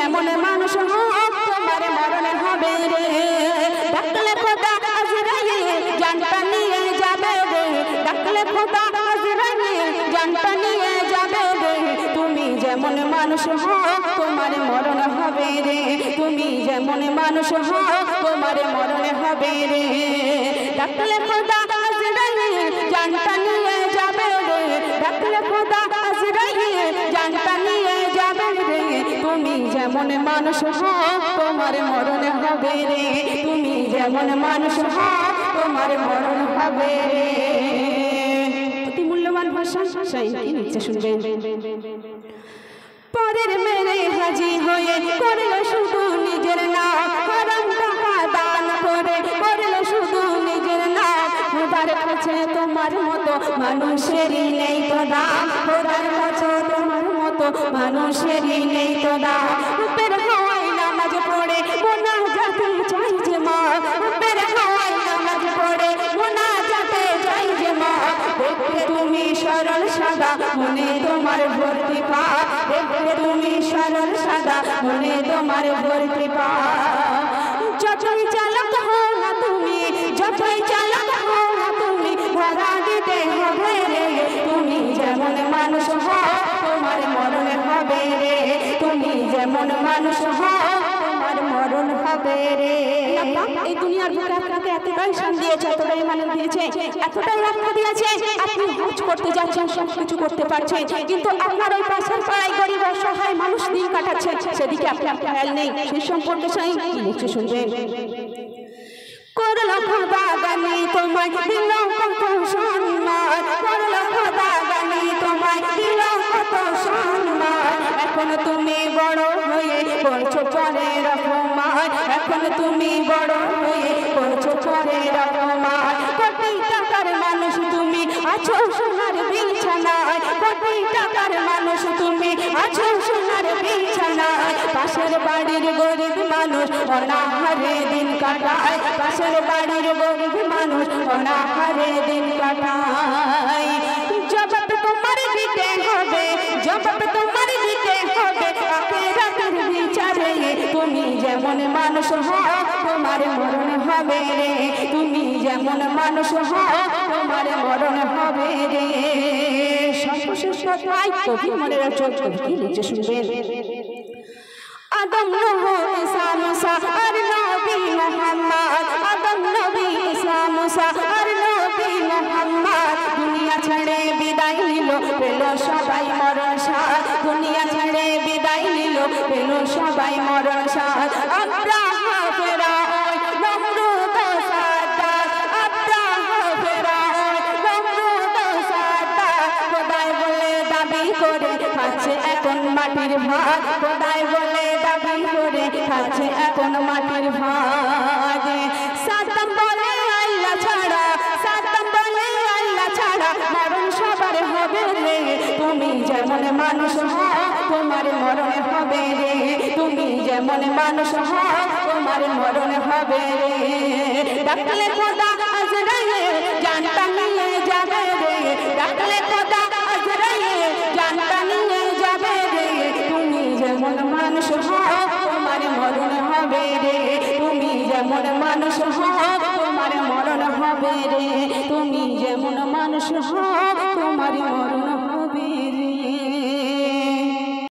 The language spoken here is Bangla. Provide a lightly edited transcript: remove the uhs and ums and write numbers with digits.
যেমন মানুষ হও তোমার মরণ হবে রে। ডাকলে খোদা আজরাইল জানটা নিয়ে যাবে রে। ডাকলে খোদা আজরাইল জানটা নিয়ে যাবে রে। তুমি যেমন মানুষ হও তোমার মরণ হবে রে। তুমি যেমন মানুষ হও তোমার মরণ হবে রে। ডাকলে খোদা আজরাইল জানটা নিয়ে যাবে রে। ডাকলে খোদা আজরাইল জানটা নিয়ে যাবে রে। তুমি যেমন মানুষ হও তোমার মরণ হবে রে। তুমি যেমন মানুষ হও তোমার মরণ হবে রে। অতি মূল্যবান ভাষা সেই নিচে শুনবেন। পরের মেরে হাজি হয়ে করলো শুধু নিজের নাম। হারাম টাকা দান করে করলো শুধু নিজের নাম। খোদার কাছে তোমার মতো মানুষেরই নেই তো দাম। খোদার কাছে তোমার মতো মানুষেরই নেই তো দাম। রূপের হাওয়ায় নামাজ পড়ে মোনাজাতে চাই যে মা। রূপের হাওয়ায় নামাজ পড়ে মোনাজাতে চাই যে মা। দেখতে তুমি সরল সাদা মনে তোমার ভর্তি পা। দেখতে তুমি সরল সাদা মনে তোমার ভর্তি পা। যতই চালাক হও না তুমি, যতই চালাক হও না তুমি, ধরা দিতে হবে রে। তুমি যেমন মানুষ হও তোমার মরণ হবে রে। তুমি যেমন মানুষ হও তোমার মরণ হবে রে। এই দুনিয়ার বুকে আপনাকে এতটাই শান দিয়েছে, এতটাই মানে দিয়েছে, এতটাই রক্ষা দিয়েছে, আপনি হজ করতে যাচ্ছেন, সব কিছু করতে পারছেন, কিন্তু আপনার ওই পাশের পাড়ায় গরিব অসহায় মানুষ দিন কাটাচ্ছে, সেদিকে আপনার খেয়াল নেই। সেই সম্পর্কে সেই লিখে শুনবেন। করলো খোদা গানি তোমায় দিল কত সম্মান। করলো খোদা গানি তোমায় দিল কত সম্মান। এখন তুমি বড় হয়ে করছো পরের অপমান। এখন তুমি বড় হয়ে করছো পরের অপমান। কোটি টাকার মানুষ তুমি আছো সোনার বিছানায়। কোটি টাকার মানুষ তুমি আছো সোনার বিছানায়। পাশের বাড়ির গরিব মানুষ অনাহারে দিন কাটায়। পাশের বাড়ির গরিব মানুষ অনাহারে দিন কাটায়। জবাব তোমার দিতে হবে, জবাব তোমার দিতে হবে আখিরাতের বিচারে। তুমি যেমন মানুষ হও তোমার মরণ হবে রে। তুমি যেমন মানুষ হও তোমার মরণ হবে রে। সর্বশেষ কথাই কবি মনে রাখো, কি লিখে শুনবেন। আদম নূহ ঈসা মুসা আর নবী মুহাম্মদ। আদম নবী ঈসা মুসা আর নবী মুহাম্মদ। দুনিয়া ছেড়ে বিদায় নিল পেল সবাই মরণ সাথ। দুনিয়া ছেড়ে বিদায় নিল পেল সবাই মরণ সাথ। আব্রাহা ফেরাউন নমরুদ সাদ্দাত। আব্রাহা ফেরাউন নমরুদ সাদ্দাত। খোদাই বলে দাবি করে খাচ্ছে এখন মাটির ভাত। খোদাই বলে দাবি করে খাচ্ছে এখন মাটির ভাত। সাদ্দাম বলে আল্লাহ ছাড়া, সাদ্দাম বলে আল্লাহ ছাড়া মরণ সবার হবে রে। তুমি যেমন মানুষ হও তোমার মরণ হবে রে। তুমি যেমন মানুষ হও তোমার মরণ হবে রে। ডাকলে খোদা আজরাইল জানটা নিয়ে যাবে রে। ডাকলে খোদা আজরাইল জানটা নিয়ে যাবে রে। তুমি যেমন মানুষ হও তোমার মরণ হবে রে। তুমি যেমন মানুষ হও তোমার মরণ হবে রে। তুমি যেমন মানুষ হও তোমার মরণ